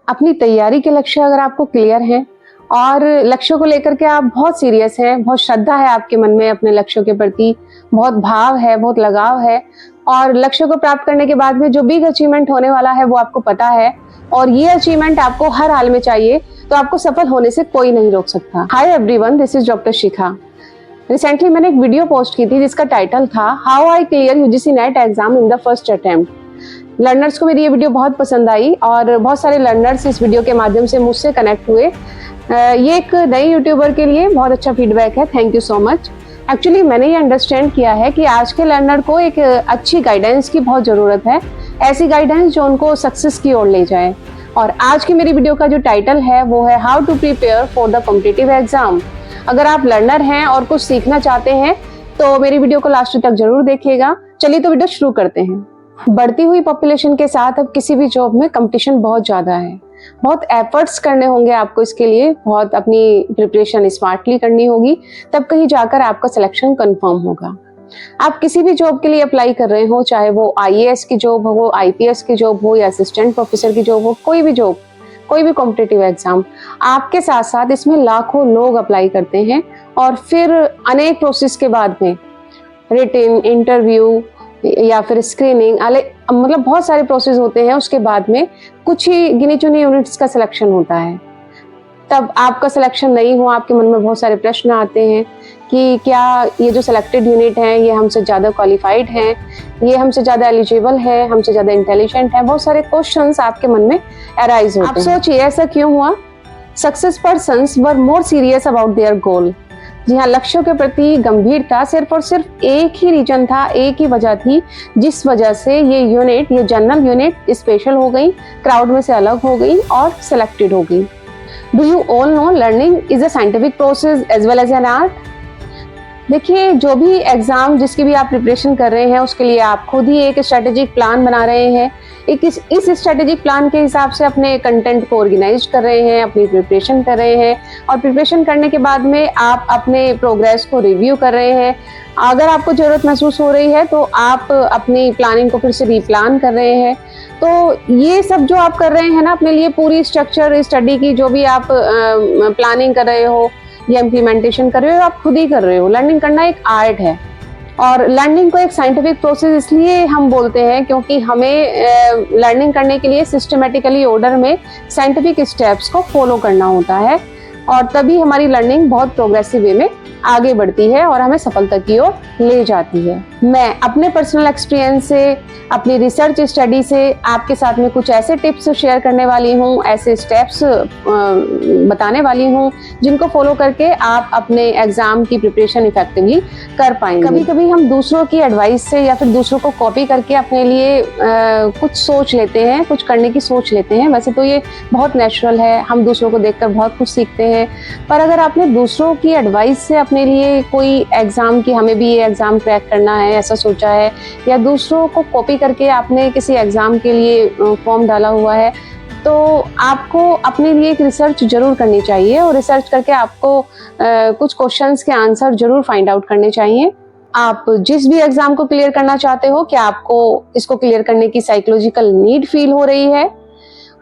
अपनी तैयारी के लक्ष्य अगर आपको क्लियर हैं और लक्ष्यों को लेकर के आप बहुत सीरियस हैं, बहुत श्रद्धा है आपके मन में अपने लक्ष्यों के प्रति, बहुत भाव है, बहुत लगाव है और लक्ष्यों को प्राप्त करने के बाद में जो बिग अचीवमेंट होने वाला है वो आपको पता है और ये अचीवमेंट आपको हर हाल में चाहिए, तो आपको सफल होने से कोई नहीं रोक सकता। Hi everyone, this is doctor Shikha. Recently मैंने एक वीडियो पोस्ट की थी जिसका टाइटल था how I clear UGC net exam in the first attempt. Learners को मेरी ये वीडियो बहुत पसंद आई और बहुत सारे लर्नर्स इस वीडियो के माध्यम से मुझसे कनेक्ट हुए। ये एक नई यूट्यूबर के लिए बहुत अच्छा फीडबैक है, thank you so much. Actually मैंने ये अंडरस्टैंड किया है कि आज के लर्नर को एक अच्छी गाइडेंस की बहुत ज़रूरत है, ऐसी गाइडेंस जो उनको सक्सेस की ओर ले जाए। और आज की मेरी वीडियो का जो टाइटल है वो है how to prepare for the competitive exam. अगर आप लर्नर हैं और कुछ सीखना चाहते हैं तो मेरी वीडियो को लास्ट तक जरूर देखिएगा। चलिए तो वीडियो शुरू करते हैं। बढ़ती हुई पॉपुलेशन के साथ अब किसी भी जॉब में कंपटीशन बहुत ज़्यादा है, बहुत एफर्ट्स करने होंगे आपको इसके लिए, बहुत अपनी प्रिपरेशन स्मार्टली करनी होगी, तब कहीं जाकर आपका सिलेक्शन कंफर्म होगा। आप किसी भी जॉब के लिए अप्लाई कर रहे हो, चाहे वो आईएएस की जॉब हो, आईपीएस की जॉब हो या असिस्टेंट प्रोफेसर की जॉब हो, कोई भी जॉब, कोई भी कॉम्पिटिटिव एग्जाम, आपके साथ साथ इसमें लाखों लोग अप्लाई करते हैं और फिर अनेक प्रोसेस के बाद में रिटन इंटरव्यू या फिर स्क्रीनिंग, मतलब बहुत सारे प्रोसेस होते हैं। उसके बाद में कुछ ही गिनी चुनी यूनिट्स का सिलेक्शन होता है। तब आपका सिलेक्शन नहीं हुआ, आपके मन में बहुत सारे प्रश्न आते हैं कि क्या ये जो सिलेक्टेड यूनिट है ये हमसे ज़्यादा क्वालिफाइड हैं, ये हमसे ज़्यादा एलिजिबल है, हमसे ज़्यादा इंटेलिजेंट है। बहुत सारे क्वेश्चंस आपके मन में अराइज होते हैं। आप सोचिए ऐसा क्यों हुआ? Success persons were more serious about their goal. जी हाँ, लक्ष्यों के प्रति गंभीरता सिर्फ और सिर्फ एक ही रीजन था, एक ही वजह थी जिस वजह से ये यूनिट, ये जनरल यूनिट स्पेशल हो गई, क्राउड में से अलग हो गई और सिलेक्टेड हो गई। Do you all know learning is a scientific process as well as an art. देखिए, जो भी एग्जाम जिसकी भी आप प्रिपरेशन कर रहे हैं उसके लिए आप खुद ही एक स्ट्रेटेजिक प्लान बना रहे हैं, इस स्ट्रेटेजिक प्लान के हिसाब से अपने कंटेंट को ऑर्गेनाइज कर रहे हैं, अपनी प्रिपरेशन कर रहे हैं और प्रिपरेशन करने के बाद में आप अपने प्रोग्रेस को रिव्यू कर रहे हैं। अगर आपको ज़रूरत महसूस हो रही है तो आप अपनी प्लानिंग को फिर से रीप्लान कर रहे हैं। तो ये सब जो आप कर रहे हैं ना, अपने लिए पूरी स्ट्रक्चर स्टडी की जो भी आप प्लानिंग कर रहे हो या इम्प्लीमेंटेशन कर रहे हो, आप खुद ही कर रहे हो। लर्निंग करना एक आर्ट है और लर्निंग को एक साइंटिफिक प्रोसेस इसलिए हम बोलते हैं क्योंकि हमें लर्निंग करने के लिए सिस्टमेटिकली ऑर्डर में साइंटिफिक स्टेप्स को फॉलो करना होता है और तभी हमारी लर्निंग बहुत प्रोग्रेसिव वे में आगे बढ़ती है और हमें सफलता की ओर ले जाती है। मैं अपने पर्सनल एक्सपीरियंस से, अपनी रिसर्च स्टडी से आपके साथ में कुछ ऐसे टिप्स शेयर करने वाली हूँ, ऐसे स्टेप्स बताने वाली हूँ जिनको फॉलो करके आप अपने एग्जाम की प्रिपरेशन इफेक्टिवली कर पाएंगे। कभी कभी हम दूसरों की एडवाइस से या फिर दूसरों को कॉपी करके अपने लिए कुछ सोच लेते हैं, कुछ करने की सोच लेते हैं। वैसे तो ये बहुत नेचुरल है, हम दूसरों को देखकर बहुत कुछ सीखते हैं, पर अगर आपने दूसरों की एडवाइस से अपने लिए कोई एग्जाम की, हमें भी ये एग्जाम क्रैक करना है ऐसा सोचा है, या दूसरों को कॉपी करके आपने किसी एग्जाम के लिए फॉर्म डाला हुआ है, तो आपको अपने लिए एक रिसर्च जरूर करनी चाहिए और रिसर्च करके आपको कुछ क्वेश्चंस के आंसर जरूर फाइंड आउट करने चाहिए। आप जिस भी एग्जाम को क्लियर करना चाहते हो, क्या आपको इसको क्लियर करने की साइकोलॉजिकल नीड फील हो रही है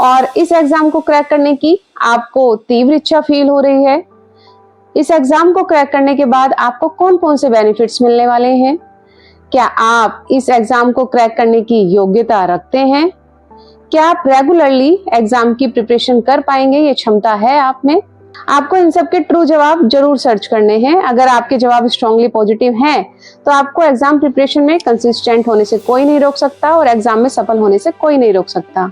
और इस एग्जाम को क्रैक करने की आपको तीव्र इच्छा फील हो रही है? इस एग्जाम को क्रैक करने के बाद आपको कौन कौन से बेनिफिट्स मिलने वाले हैं? क्या आप इस एग्जाम को क्रैक करने की योग्यता रखते हैं? क्या आप रेगुलरली एग्जाम की प्रिपरेशन कर पाएंगे? ये क्षमता है आप में? आपको इन सब के ट्रू जवाब जरूर सर्च करने हैं। अगर आपके जवाब स्ट्रांगली पॉजिटिव हैं तो आपको एग्जाम प्रिपरेशन में कंसिस्टेंट होने से कोई नहीं रोक सकता और एग्जाम में सफल होने से कोई नहीं रोक सकता।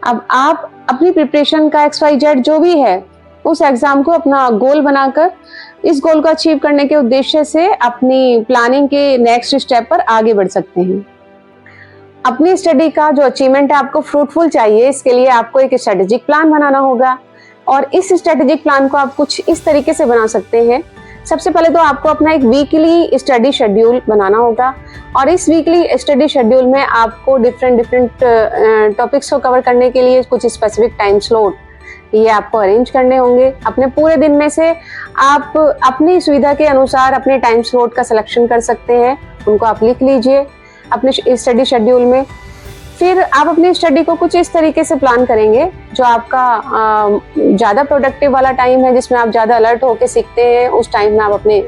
अब आप अपनी प्रिपरेशन का XYZ जो भी है उस एग्जाम को अपना गोल बनाकर इस गोल को अचीव करने के उद्देश्य से अपनी प्लानिंग के नेक्स्ट स्टेप पर आगे बढ़ सकते हैं। अपनी स्टडी का जो अचीवमेंट है आपको फ्रूटफुल चाहिए, इसके लिए आपको एक स्ट्रेटेजिक प्लान बनाना होगा और इस स्ट्रेटेजिक प्लान को आप कुछ इस तरीके से बना सकते हैं। सबसे पहले तो आपको अपना एक वीकली स्टडी शेड्यूल बनाना होगा और इस वीकली स्टडी शेड्यूल में आपको डिफरेंट टॉपिक्स को कवर करने के लिए कुछ स्पेसिफिक टाइम स्लॉट ये आपको अरेंज करने होंगे। अपने पूरे दिन में से आप अपनी सुविधा के अनुसार अपने टाइम स्लॉट का सिलेक्शन कर सकते हैं, उनको आप लिख लीजिए अपने स्टडी शेड्यूल में। फिर आप अपनी स्टडी को कुछ इस तरीके से प्लान करेंगे जो आपका ज़्यादा प्रोडक्टिव वाला टाइम है, जिसमें आप ज़्यादा अलर्ट होकर सीखते हैं। उस टाइम में आप अपने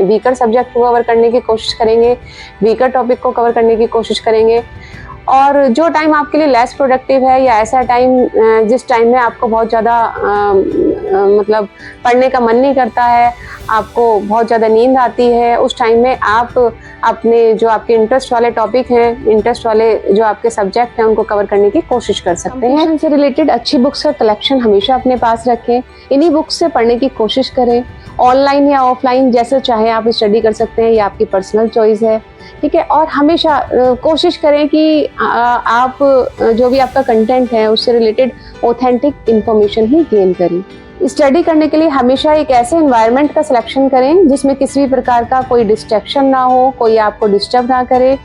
वीकर सब्जेक्ट को कवर करने की कोशिश करेंगे, वीकर टॉपिक को कवर करने की कोशिश करेंगे। और जो टाइम आपके लिए लेस प्रोडक्टिव है या ऐसा टाइम जिस टाइम में आपको बहुत ज़्यादा मतलब पढ़ने का मन नहीं करता है, आपको बहुत ज़्यादा नींद आती है, उस टाइम में आप अपने जो आपके इंटरेस्ट वाले टॉपिक हैं, इंटरेस्ट वाले जो आपके सब्जेक्ट हैं, उनको कवर करने की कोशिश कर सकते हैं। इनसे रिलेटेड अच्छी बुक्स का कलेक्शन हमेशा अपने पास रखें, इन्हीं बुक्स से पढ़ने की कोशिश करें। ऑनलाइन या ऑफलाइन जैसे चाहे आप स्टडी कर सकते हैं, ये आपकी पर्सनल चॉइस है, ठीक है। और हमेशा कोशिश करें कि आप जो भी आपका कंटेंट है उससे रिलेटेड ऑथेंटिक इंफॉर्मेशन ही गेन करें। स्टडी करने के लिए हमेशा एक ऐसे एनवायरनमेंट का सिलेक्शन करें जिसमें किसी भी प्रकार का कोई डिस्ट्रैक्शन ना हो, कोई आपको डिस्टर्ब ना करे।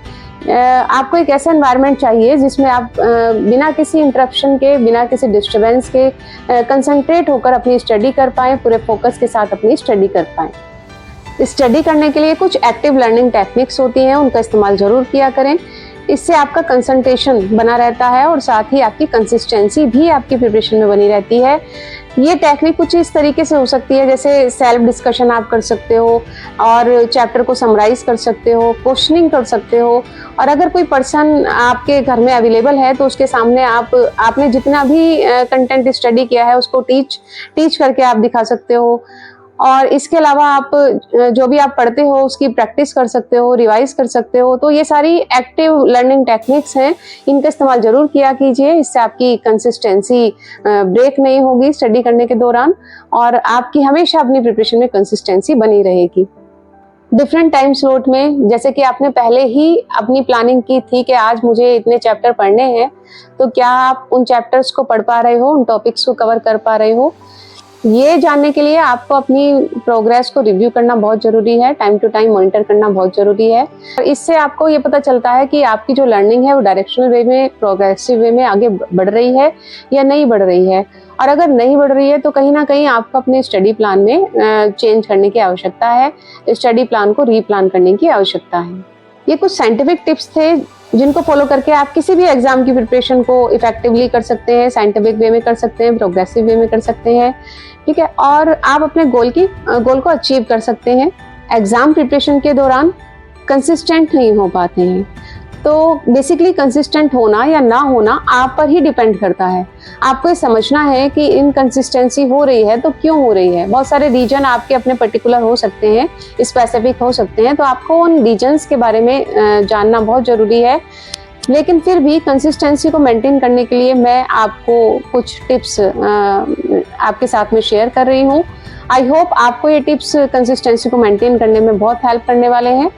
आपको एक ऐसा एनवायरनमेंट चाहिए जिसमें आप बिना किसी इंटरप्शन के, बिना किसी डिस्टर्बेंस के कंसंट्रेट होकर अपनी स्टडी कर पाएँ, पूरे फोकस के साथ अपनी स्टडी कर पाएँ। स्टडी करने के लिए कुछ एक्टिव लर्निंग टेक्निक्स होती हैं, उनका इस्तेमाल ज़रूर किया करें। इससे आपका कंसंट्रेशन बना रहता है और साथ ही आपकी कंसिस्टेंसी भी आपकी प्रिपरेशन में बनी रहती है। ये टेक्निक कुछ इस तरीके से हो सकती है, जैसे सेल्फ डिस्कशन आप कर सकते हो और चैप्टर को समराइज कर सकते हो, क्वेश्चनिंग कर सकते हो। और अगर कोई पर्सन आपके घर में अवेलेबल है तो उसके सामने आपने जितना भी कंटेंट स्टडी किया है उसको टीच करके आप दिखा सकते हो। और इसके अलावा आप जो भी आप पढ़ते हो उसकी प्रैक्टिस कर सकते हो, रिवाइज कर सकते हो। तो ये सारी एक्टिव लर्निंग टेक्निक्स हैं, इनका इस्तेमाल जरूर किया कीजिए। इससे आपकी कंसिस्टेंसी ब्रेक नहीं होगी स्टडी करने के दौरान और आपकी हमेशा अपनी प्रिपरेशन में कंसिस्टेंसी बनी रहेगी। डिफरेंट टाइम स्लॉट में, जैसे कि आपने पहले ही अपनी प्लानिंग की थी कि आज मुझे इतने चैप्टर पढ़ने हैं, तो क्या आप उन चैप्टर्स को पढ़ पा रहे हो, उन टॉपिक्स को कवर कर पा रहे हो? ये जानने के लिए आपको अपनी प्रोग्रेस को रिव्यू करना बहुत ज़रूरी है, टाइम टू टाइम मॉनिटर करना बहुत ज़रूरी है। और इससे आपको ये पता चलता है कि आपकी जो लर्निंग है वो डायरेक्शनल वे में, प्रोग्रेसिव वे में आगे बढ़ रही है या नहीं बढ़ रही है। और अगर नहीं बढ़ रही है तो कहीं ना कहीं आपको अपने स्टडी प्लान में चेंज करने की आवश्यकता है, स्टडी प्लान को रीप्लान करने की आवश्यकता है। ये कुछ साइंटिफिक टिप्स थे जिनको फॉलो करके आप किसी भी एग्जाम की प्रिपरेशन को इफेक्टिवली कर सकते हैं, साइंटिफिक वे में कर सकते हैं, प्रोग्रेसिव वे में कर सकते हैं, ठीक है। और आप अपने गोल को अचीव कर सकते हैं। एग्जाम प्रिपरेशन के दौरान कंसिस्टेंट नहीं हो पाते हैं, तो बेसिकली कंसिस्टेंट होना या ना होना आप पर ही डिपेंड करता है। आपको ये समझना है कि इनकंसिस्टेंसी हो रही है तो क्यों हो रही है। बहुत सारे रीजन आपके अपने पर्टिकुलर हो सकते हैं, स्पेसिफिक हो सकते हैं, तो आपको उन रीजन्स के बारे में जानना बहुत ज़रूरी है। लेकिन फिर भी कंसिस्टेंसी को मेंटेन करने के लिए मैं आपको कुछ टिप्स आपके साथ में शेयर कर रही हूँ। आई होप आपको ये टिप्स कंसिस्टेंसी को मेंटेन करने में बहुत हेल्प करने वाले हैं।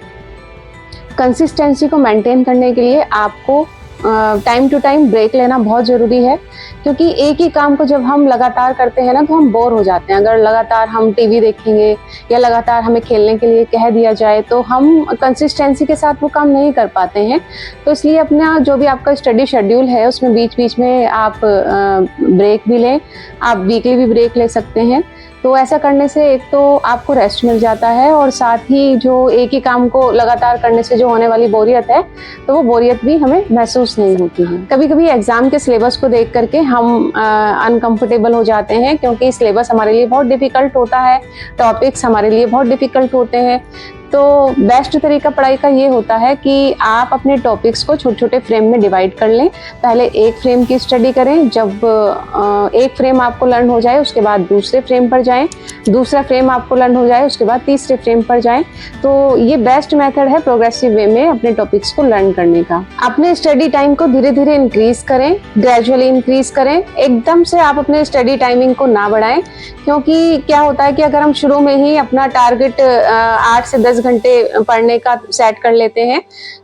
कंसिस्टेंसी को मेंटेन करने के लिए आपको टाइम टू टाइम ब्रेक लेना बहुत ज़रूरी है, क्योंकि एक ही काम को जब हम लगातार करते हैं ना तो हम बोर हो जाते हैं। अगर लगातार हम टीवी देखेंगे या लगातार हमें खेलने के लिए कह दिया जाए तो हम कंसिस्टेंसी के साथ वो काम नहीं कर पाते हैं। तो इसलिए अपना जो भी आपका स्टडी शेड्यूल है उसमें बीच बीच में आप ब्रेक भी लें, आप वीकली भी ब्रेक ले सकते हैं। तो ऐसा करने से एक तो आपको रेस्ट मिल जाता है और साथ ही जो एक ही काम को लगातार करने से जो होने वाली बोरियत है तो वो बोरियत भी हमें महसूस नहीं होती है। कभी कभी एग्जाम के सिलेबस को देख करके हम अनकंफर्टेबल हो जाते हैं, क्योंकि सिलेबस हमारे लिए बहुत डिफिकल्ट होता है, टॉपिक्स हमारे लिए बहुत डिफिकल्ट होते हैं। तो बेस्ट तरीका पढ़ाई का ये होता है कि आप अपने टॉपिक्स को छोटे छोटे फ्रेम में डिवाइड कर लें। पहले एक फ्रेम की स्टडी करें, जब एक फ्रेम आपको लर्न हो जाए उसके बाद दूसरे फ्रेम पर जाएं, दूसरा फ्रेम आपको लर्न हो जाए उसके बाद तीसरे फ्रेम पर जाएं। तो ये बेस्ट मेथड है प्रोग्रेसिव वे में अपने टॉपिक्स को लर्न करने का। अपने स्टडी टाइम को धीरे धीरे इंक्रीज करें, ग्रेजुअली इंक्रीज करें। एकदम से आप अपने स्टडी टाइमिंग को ना बढ़ाएं, क्योंकि क्या होता है कि अगर हम शुरू में ही अपना टारगेट 8 से 10 घंटे पढ़ने का सेट कर लेते हैं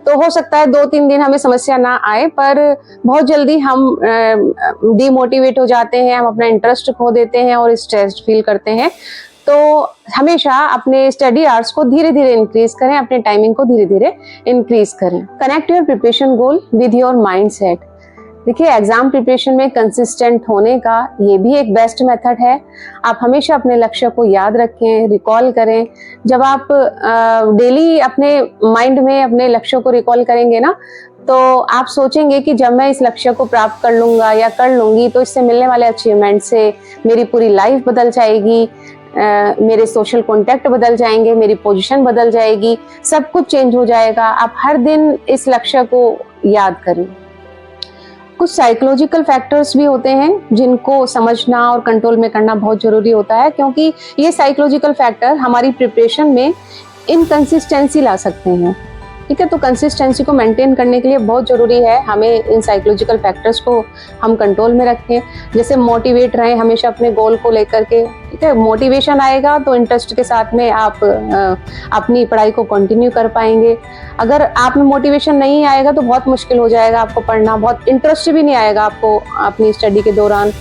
तो हो सकता है 2-3 दिन हमें समस्या ना आए, पर बहुत जल्दी हम डीमोटिवेट हो जाते हैं, हम अपना इंटरेस्ट खो देते हैं और स्ट्रेस्ड फील करते हैं। तो हमेशा अपने स्टडी आवर्स को धीरे धीरे इंक्रीज करें, अपने टाइमिंग को धीरे धीरे इंक्रीज करें। Connect your preparation goal with your mindset. देखिए, एग्जाम प्रिपरेशन में कंसिस्टेंट होने का ये भी एक बेस्ट मेथड है। आप हमेशा अपने लक्ष्य को याद रखें, रिकॉल करें। जब आप डेली अपने माइंड में अपने लक्ष्यों को रिकॉल करेंगे ना तो आप सोचेंगे कि जब मैं इस लक्ष्य को प्राप्त कर लूंगा या कर लूंगी तो इससे मिलने वाले अचीवमेंट से मेरी पूरी लाइफ बदल जाएगी, मेरे सोशल कॉन्टैक्ट बदल जाएंगे, मेरी पोजीशन बदल जाएगी, सब कुछ चेंज हो जाएगा। आप हर दिन इस लक्ष्य को याद करें। कुछ साइकोलॉजिकल फैक्टर्स भी होते हैं जिनको समझना और कंट्रोल में करना बहुत जरूरी होता है, क्योंकि ये साइकोलॉजिकल फैक्टर हमारी प्रिपरेशन में इनकंसिस्टेंसी ला सकते हैं। ठीक है, तो कंसिस्टेंसी को मेंटेन करने के लिए बहुत ज़रूरी है हमें इन साइकोलॉजिकल फैक्टर्स को हम कंट्रोल में रखें। जैसे मोटिवेट रहें हमेशा अपने गोल को लेकर के। ठीक है, मोटिवेशन आएगा तो इंटरेस्ट के साथ में आप अपनी पढ़ाई को कंटिन्यू कर पाएंगे। अगर आप में मोटिवेशन नहीं आएगा तो बहुत मुश्किल हो जाएगा आपको पढ़ना, बहुत इंटरेस्ट भी नहीं आएगा आपको अपनी स्टडी के दौरान।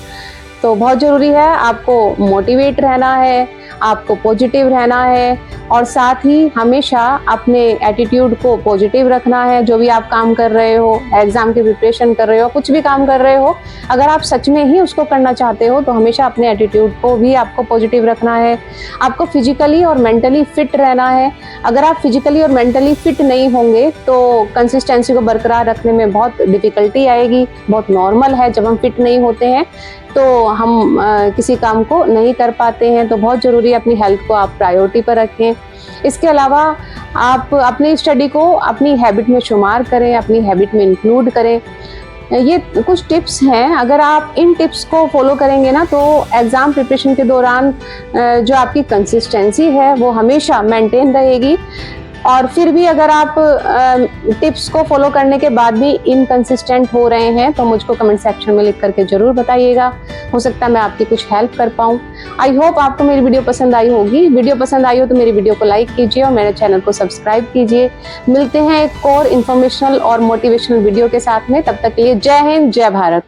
तो बहुत ज़रूरी है आपको मोटिवेट रहना है, आपको पॉजिटिव रहना है और साथ ही हमेशा अपने एटीट्यूड को पॉजिटिव रखना है। जो भी आप काम कर रहे हो, एग्जाम की प्रिपरेशन कर रहे हो, कुछ भी काम कर रहे हो, अगर आप सच में ही उसको करना चाहते हो तो हमेशा अपने एटीट्यूड को भी आपको पॉजिटिव रखना है। आपको फिजिकली और मेंटली फिट रहना है। अगर आप फिजिकली और मेंटली फिट नहीं होंगे तो कंसिस्टेंसी को बरकरार रखने में बहुत डिफिकल्टी आएगी। बहुत नॉर्मल है, जब हम फिट नहीं होते हैं तो हम किसी काम को नहीं कर पाते हैं। तो बहुत ज़रूरी है अपनी हेल्थ को आप प्रायोरिटी पर रखें। इसके अलावा आप अपनी स्टडी को अपनी हैबिट में शुमार करें, अपनी हैबिट में इंक्लूड करें। ये कुछ टिप्स हैं, अगर आप इन टिप्स को फॉलो करेंगे ना तो एग्ज़ाम प्रिपरेशन के दौरान जो आपकी कंसिस्टेंसी है वो हमेशा मेंटेन रहेगी। और फिर भी अगर आप टिप्स को फॉलो करने के बाद भी इनकंसिस्टेंट हो रहे हैं तो मुझको कमेंट सेक्शन में लिख करके ज़रूर बताइएगा। हो सकता है मैं आपकी कुछ हेल्प कर पाऊँ। आई होप आपको मेरी वीडियो पसंद आई होगी। वीडियो पसंद आई हो तो मेरी वीडियो को लाइक कीजिए और मेरे चैनल को सब्सक्राइब कीजिए। मिलते हैं एक और इन्फॉर्मेशनल और मोटिवेशनल वीडियो के साथ में। तब तक के लिए जय हिंद, जय भारत।